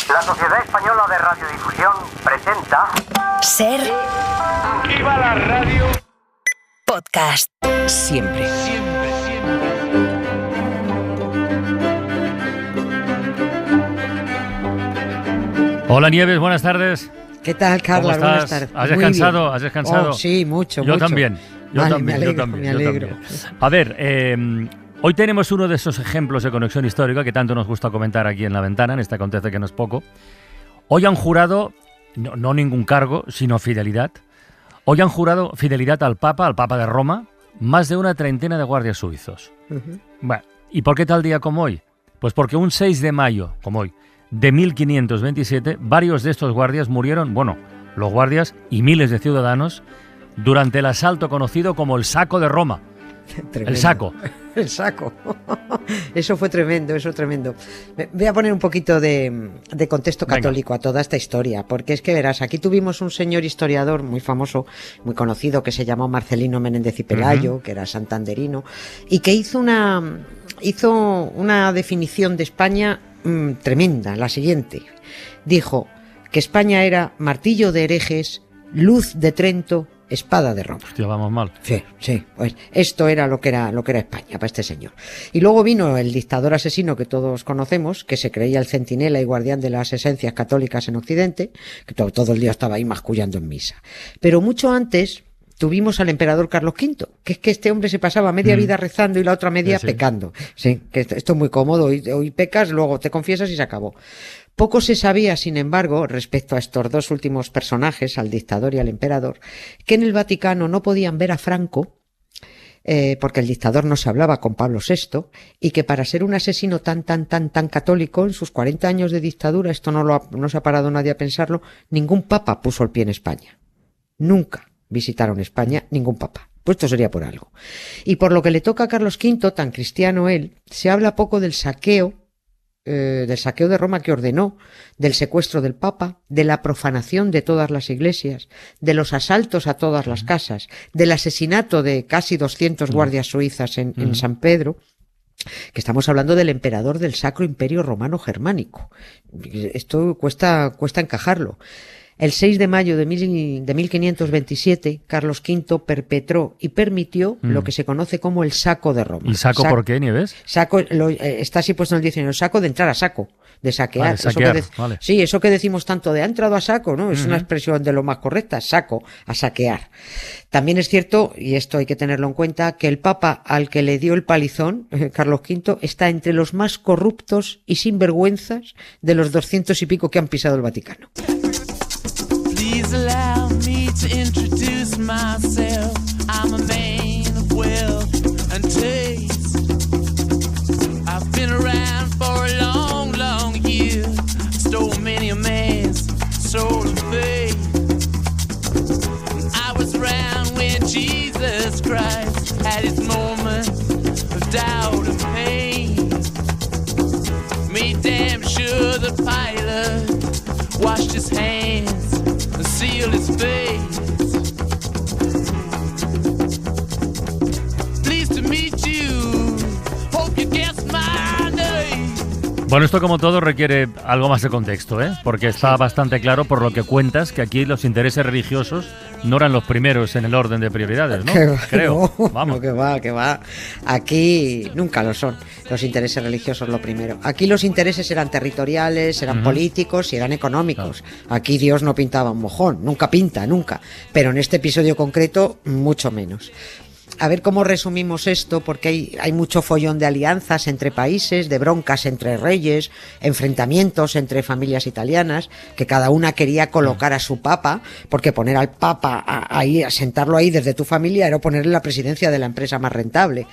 La Sociedad Española de Radiodifusión presenta... Ser... ¡Viva la radio! Podcast. Siempre. Hola Nieves, buenas tardes. ¿Qué tal, Carla? ¿Cómo Buenas estás? tardes. ¿Has Muy descansado? bien. ¿Has descansado? Oh, sí, mucho. Yo también. Yo Vale, también. me alegro. A ver, hoy tenemos uno de esos ejemplos de conexión histórica que tanto nos gusta comentar aquí en La Ventana, en este Acontece que no es poco. Hoy han jurado, no ningún cargo, sino fidelidad. Hoy han jurado fidelidad al Papa de Roma, más de una treintena de guardias suizos. Uh-huh. Bueno, ¿y por qué tal día como hoy? Pues porque un 6 de mayo, como hoy, de 1527, varios de estos guardias murieron, los guardias y miles de ciudadanos, durante el asalto conocido como el Saco de Roma. Tremendo. El saco. El saco. Eso fue tremendo, eso tremendo. Voy a poner un poquito de contexto católico a toda esta historia, porque es que verás, aquí tuvimos un señor historiador muy famoso, muy conocido, que se llamó Marcelino Menéndez y Pelayo, que era santanderino, y que hizo una definición de España tremenda, la siguiente. Dijo que España era martillo de herejes, luz de Trento, espada de Roma. Hostia, vamos mal. Sí, pues esto era lo que era España para este señor. Y luego vino el dictador asesino que todos conocemos, que se creía el centinela y guardián de las esencias católicas en Occidente, que todo el día estaba ahí mascullando en misa. Pero mucho antes tuvimos al emperador Carlos V, que es que este hombre se pasaba media vida rezando y la otra media pecando. Sí, que esto es muy cómodo, hoy pecas, luego te confiesas y se acabó. Poco se sabía, sin embargo, respecto a estos dos últimos personajes, al dictador y al emperador, que en el Vaticano no podían ver a Franco, porque el dictador no se hablaba con Pablo VI, y que para ser un asesino tan católico, en sus 40 años de dictadura, esto no se ha parado nadie a pensarlo, ningún papa puso el pie en España. Nunca visitaron España ningún papa. Pues esto sería por algo. Y por lo que le toca a Carlos V, tan cristiano él, se habla poco del saqueo de Roma que ordenó, del secuestro del Papa, de la profanación de todas las iglesias, de los asaltos a todas las casas, del asesinato de casi 200 guardias suizas en San Pedro, que estamos hablando del emperador del Sacro Imperio Romano Germánico. Esto cuesta encajarlo. El 6 de mayo de 1527, Carlos V perpetró y permitió lo que se conoce como el Saco de Roma. ¿Y saco por qué, Nieves? Saco, está así puesto en el diccionario, saco de entrar a saco, de saquear. Vale, saquear, vale. Sí, eso que decimos tanto de ha entrado a saco, ¿no? Es una expresión de lo más correcta, saco, a saquear. También es cierto, y esto hay que tenerlo en cuenta, que el Papa al que le dio el palizón, Carlos V, está entre los más corruptos y sinvergüenzas de los 200 y pico que han pisado el Vaticano. Please allow me to introduce myself. I'm a man of wealth and taste. I've been around for a long year. Stole many a man's soul and faith. I was around when Jesus Christ had his moment of doubt and pain. Made damn sure the pilot washed his hands. Seal his face. Pleased to meet you. Hope you guessed my name. Bueno, esto como todo requiere algo más de contexto, porque está bastante claro por lo que cuentas que aquí los intereses religiosos no eran los primeros en el orden de prioridades, ¿no? Creo. No, Vamos. No, que va. Aquí nunca lo son los intereses religiosos lo primero. Aquí los intereses eran territoriales, eran políticos y eran económicos. Claro. Aquí Dios no pintaba un mojón, nunca pinta. Pero en este episodio concreto, mucho menos. A ver cómo resumimos esto, porque hay mucho follón de alianzas entre países, de broncas entre reyes, enfrentamientos entre familias italianas, que cada una quería colocar a su papa, porque poner al papa ahí, sentarlo ahí desde tu familia era ponerle la presidencia de la empresa más rentable.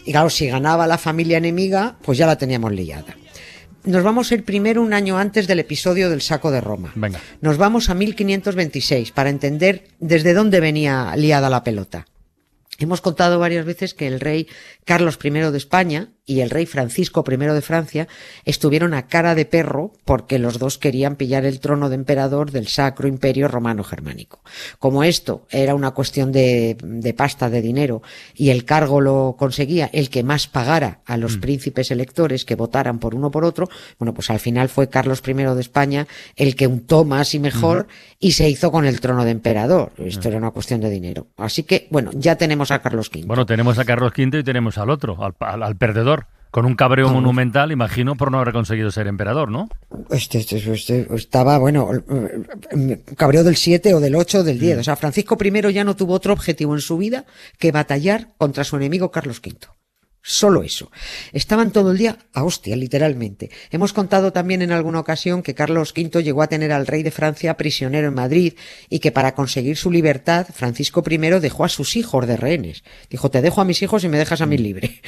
Y claro, si ganaba la familia enemiga, pues ya la teníamos liada. Nos vamos a ir primero un año antes del episodio del Saco de Roma. Venga. Nos vamos a 1526 para entender desde dónde venía liada la pelota. Hemos contado varias veces que el rey Carlos I de España y el rey Francisco I de Francia estuvieron a cara de perro porque los dos querían pillar el trono de emperador del Sacro Imperio Romano Germánico. Como esto era una cuestión de pasta, de dinero, y el cargo lo conseguía el que más pagara a los príncipes electores que votaran por uno o por otro, bueno, pues al final fue Carlos I de España el que untó más y mejor y se hizo con el trono de emperador. Esto era una cuestión de dinero. Así que, bueno, ya tenemos a Carlos V. Bueno, tenemos a Carlos V y tenemos al otro, al perdedor, con un cabreo monumental, imagino, por no haber conseguido ser emperador, ¿no? Este estaba, bueno, cabreo del 7 o del 8 o del 10. O sea, Francisco I ya no tuvo otro objetivo en su vida que batallar contra su enemigo Carlos V. Solo eso. Estaban todo el día a hostia, literalmente. Hemos contado también en alguna ocasión que Carlos V llegó a tener al rey de Francia prisionero en Madrid y que para conseguir su libertad, Francisco I dejó a sus hijos de rehenes. Dijo, te dejo a mis hijos y me dejas a mí libre.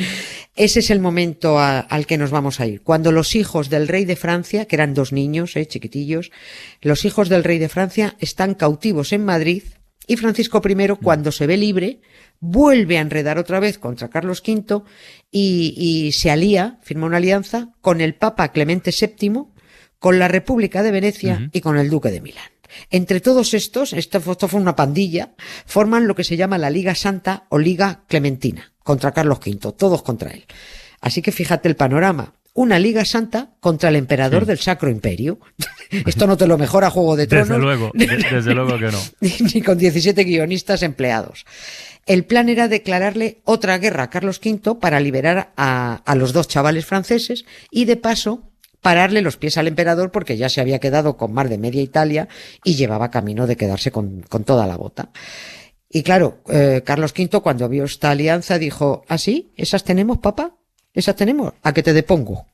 Ese es el momento al que nos vamos a ir. Cuando los hijos del rey de Francia, que eran 2 niños, chiquitillos, los hijos del rey de Francia están cautivos en Madrid y Francisco I, cuando se ve libre, vuelve a enredar otra vez contra Carlos V y se alía, firma una alianza con el Papa Clemente VII, con la República de Venecia y con el Duque de Milán. Entre todos estos, esto fue una pandilla, forman lo que se llama la Liga Santa o Liga Clementina, contra Carlos V, todos contra él. Así que fíjate el panorama. Una Liga Santa contra el emperador del Sacro Imperio. Esto no te lo mejora Juego de Tronos. Desde luego que no. Ni con 17 guionistas empleados. El plan era declararle otra guerra a Carlos V para liberar a los 2 chavales franceses y de paso pararle los pies al emperador porque ya se había quedado con más de media Italia y llevaba camino de quedarse con toda la bota. Y claro, Carlos V cuando vio esta alianza dijo, ¿ah, sí? ¿Esas tenemos, papá? ¿Esas tenemos? ¿A que te depongo?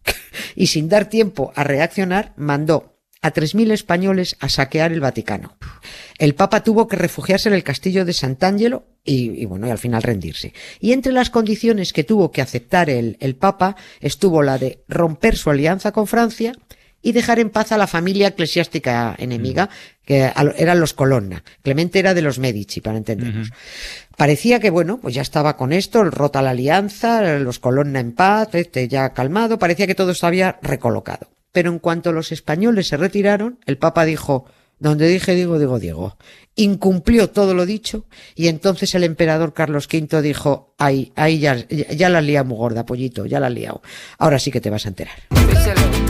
Y sin dar tiempo a reaccionar, mandó a 3.000 españoles a saquear el Vaticano. El Papa tuvo que refugiarse en el castillo de Sant'Angelo y al final rendirse. Y entre las condiciones que tuvo que aceptar el Papa estuvo la de romper su alianza con Francia y dejar en paz a la familia eclesiástica enemiga, que eran los Colonna. Clemente era de los Medici, para entendernos. Parecía que, pues ya estaba con esto, rota la alianza, los Colonna en paz, ya calmado, parecía que todo se había recolocado. Pero en cuanto los españoles se retiraron, el Papa dijo, donde dije digo. Incumplió todo lo dicho y entonces el emperador Carlos V dijo, ahí ya la has liado muy gorda, pollito, ya la has liado. Ahora sí que te vas a enterar.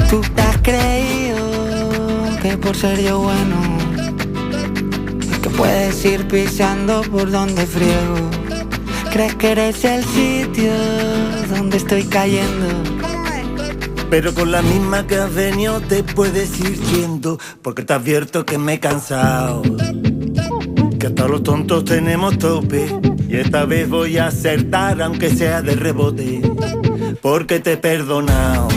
Tú te has creído que por ser yo bueno, que puedes ir pisando por donde friego. Crees que eres el sitio donde estoy cayendo. Pero con la misma que has venido te puedes ir yendo, porque te advierto que me he cansado, que hasta los tontos tenemos tope, y esta vez voy a acertar aunque sea de rebote, porque te he perdonado.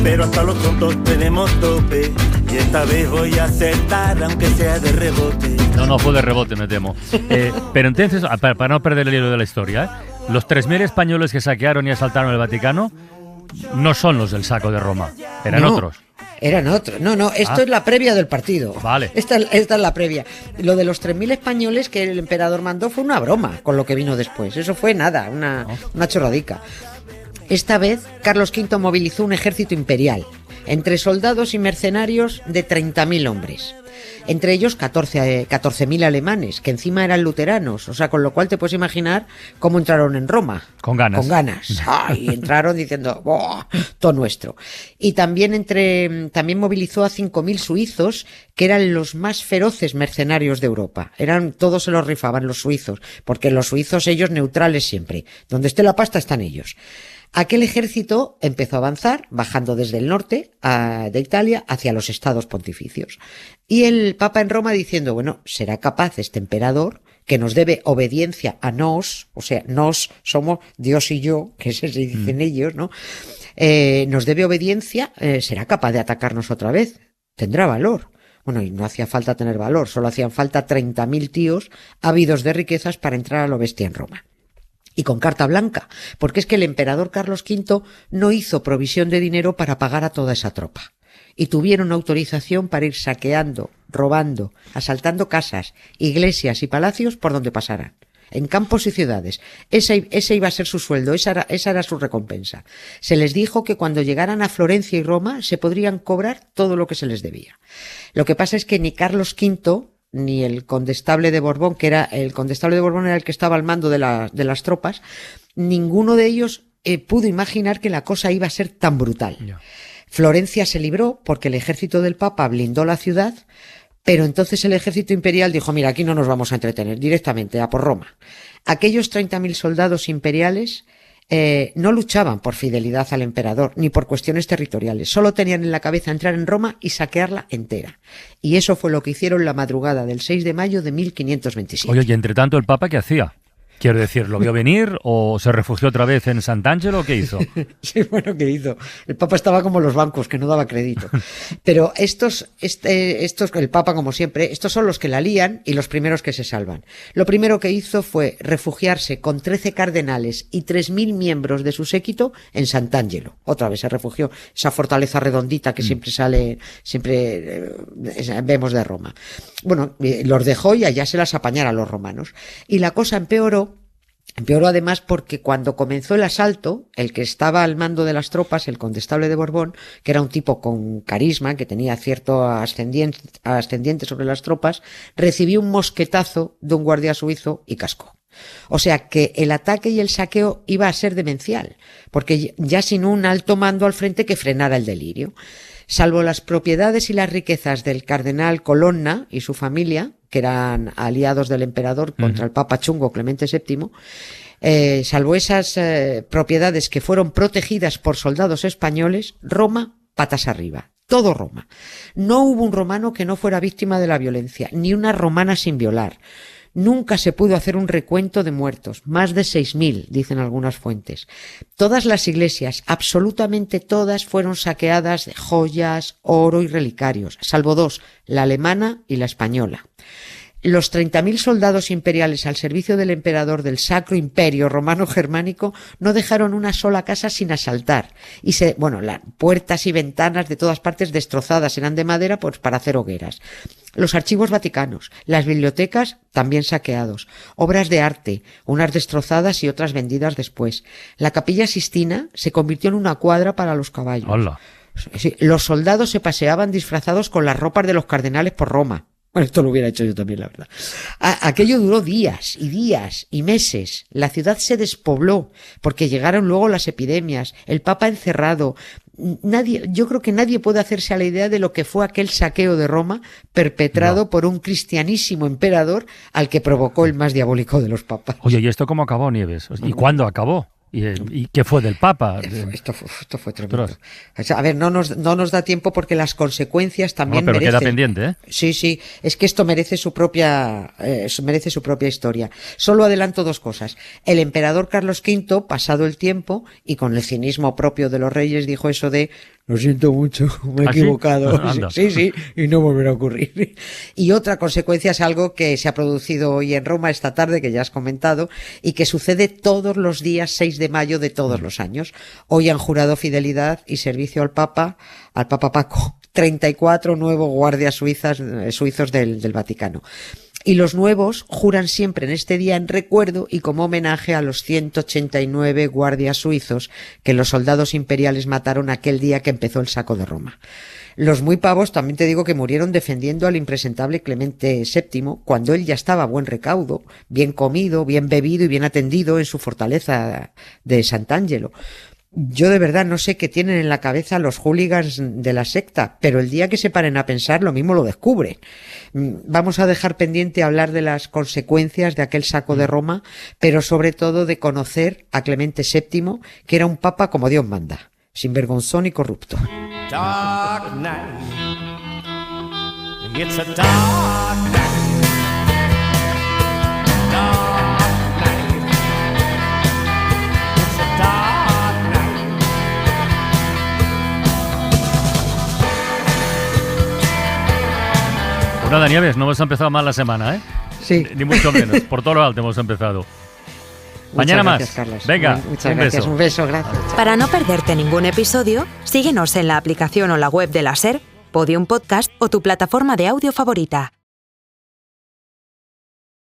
Pero hasta los tontos tenemos tope, y esta vez voy a acertar aunque sea de rebote. No fue de rebote, me temo. Pero entonces, para no perder el hilo de la historia, los 3.000 españoles que saquearon y asaltaron el Vaticano no son los del saco de Roma, eran otros. Eran otros. Esto es la previa del partido. Vale. Esta es la previa. Lo de los 3.000 españoles que el emperador mandó fue una broma con lo que vino después. Eso fue nada, una chorradica. Esta vez, Carlos V movilizó un ejército imperial, entre soldados y mercenarios de 30.000 hombres. Entre ellos 14.000 alemanes, que encima eran luteranos, o sea, con lo cual te puedes imaginar cómo entraron en Roma. Con ganas. Y entraron diciendo, ¡buah! Todo nuestro. Y también movilizó a 5.000 suizos, que eran los más feroces mercenarios de Europa. Todos se los rifaban los suizos, porque los suizos ellos neutrales siempre. Donde esté la pasta están ellos. Aquel ejército empezó a avanzar, bajando desde el norte de Italia hacia los estados pontificios. Y el Papa en Roma diciendo, será capaz este emperador, que nos debe obediencia a nos, o sea, nos somos Dios y yo, que se dicen ellos, ¿no? Nos debe obediencia, será capaz de atacarnos otra vez, tendrá valor. Y no hacía falta tener valor, solo hacían falta 30.000 tíos ávidos de riquezas para entrar a lo bestia en Roma. Y con carta blanca, porque es que el emperador Carlos V no hizo provisión de dinero para pagar a toda esa tropa. Y tuvieron autorización para ir saqueando, robando, asaltando casas, iglesias y palacios por donde pasaran. en campos y ciudades. Ese iba a ser su sueldo, esa era su recompensa. Se les dijo que cuando llegaran a Florencia y Roma se podrían cobrar todo lo que se les debía. Lo que pasa es que ni Carlos V ni el condestable de Borbón, era el que estaba al mando de las tropas, ninguno de ellos pudo imaginar que la cosa iba a ser tan brutal. Yeah. Florencia se libró porque el ejército del Papa blindó la ciudad, pero entonces el ejército imperial dijo, mira, aquí no nos vamos a entretener, directamente a por Roma. Aquellos 30.000 soldados imperiales no luchaban por fidelidad al emperador ni por cuestiones territoriales, solo tenían en la cabeza entrar en Roma y saquearla entera. Y eso fue lo que hicieron la madrugada del 6 de mayo de 1527. Oye, y entre tanto, ¿el Papa qué hacía? Quiero decir, ¿lo vio venir o se refugió otra vez en Sant'Angelo o qué hizo? Sí, bueno, ¿qué hizo? El Papa estaba como los bancos, que no daba crédito. Pero estos, el Papa, como siempre, estos son los que la lían y los primeros que se salvan. Lo primero que hizo fue refugiarse con 13 cardenales y 3.000 miembros de su séquito en Sant'Angelo. Otra vez se refugió, esa fortaleza redondita que siempre vemos de Roma. Bueno, los dejó y allá se las apañara a los romanos. Y la cosa empeoró además porque cuando comenzó el asalto, el que estaba al mando de las tropas, el condestable de Borbón, que era un tipo con carisma, que tenía cierto ascendiente sobre las tropas, recibió un mosquetazo de un guardia suizo y cascó. O sea que el ataque y el saqueo iba a ser demencial, porque ya sin un alto mando al frente que frenara el delirio. Salvo las propiedades y las riquezas del cardenal Colonna y su familia, que eran aliados del emperador contra el Papa chungo Clemente VII, salvo esas propiedades que fueron protegidas por soldados españoles, Roma patas arriba. Todo Roma. No hubo un romano que no fuera víctima de la violencia, ni una romana sin violar. Nunca se pudo hacer un recuento de muertos, más de 6.000, dicen algunas fuentes. Todas las iglesias, absolutamente todas, fueron saqueadas de joyas, oro y relicarios, salvo dos, la alemana y la española. Los 30.000 soldados imperiales al servicio del emperador del Sacro Imperio Romano Germánico no dejaron una sola casa sin asaltar. Y las puertas y ventanas de todas partes destrozadas eran de madera pues para hacer hogueras. Los archivos vaticanos, las bibliotecas también saqueados, obras de arte, unas destrozadas y otras vendidas después. La Capilla Sistina se convirtió en una cuadra para los caballos. Hola. Sí, los soldados se paseaban disfrazados con las ropas de los cardenales por Roma. Bueno, esto lo hubiera hecho yo también, la verdad. Aquello duró días y meses. La ciudad se despobló porque llegaron luego las epidemias, el Papa encerrado. Yo creo que nadie puede hacerse a la idea de lo que fue aquel saqueo de Roma perpetrado por un cristianísimo emperador al que provocó el más diabólico de los papas. Oye, ¿y esto cómo acabó, Nieves? ¿Y cuándo acabó? ¿Y qué fue del Papa? Esto fue tremendo. A ver, no nos da tiempo porque las consecuencias también pero merecen. Queda pendiente, ¿eh? Sí, es que esto merece su propia historia. Solo adelanto dos cosas. El emperador Carlos V, pasado el tiempo, y con el cinismo propio de los reyes, dijo eso de lo siento mucho, me he equivocado. Sí, y no volverá a ocurrir. Y otra consecuencia es algo que se ha producido hoy en Roma esta tarde, que ya has comentado, y que sucede todos los días 6 de mayo de todos los años. Hoy han jurado fidelidad y servicio al Papa Paco, 34 nuevos guardias suizos del Vaticano. Y los nuevos juran siempre en este día en recuerdo y como homenaje a los 189 guardias suizos que los soldados imperiales mataron aquel día que empezó el saco de Roma. Los muy pavos también te digo que murieron defendiendo al impresentable Clemente VII cuando él ya estaba a buen recaudo, bien comido, bien bebido y bien atendido en su fortaleza de Sant'Angelo. Yo de verdad no sé qué tienen en la cabeza los hooligans de la secta, pero el día que se paren a pensar lo mismo lo descubren. Vamos a dejar pendiente hablar de las consecuencias de aquel saco de Roma, pero sobre todo de conocer a Clemente VII, que era un papa como Dios manda, sinvergonzón y corrupto. Dark night. It's a dark night. Dark night. It's a dark night. Pues nada, Nieves, no hemos empezado mal la semana, ¿eh? Sí. Ni mucho menos, por todo lo alto hemos empezado. Mañana gracias, más. Carlos. Venga, muchas gracias. Un beso, gracias. Para no perderte ningún episodio, síguenos en la aplicación o la web de la SER, Podium Podcast o tu plataforma de audio favorita.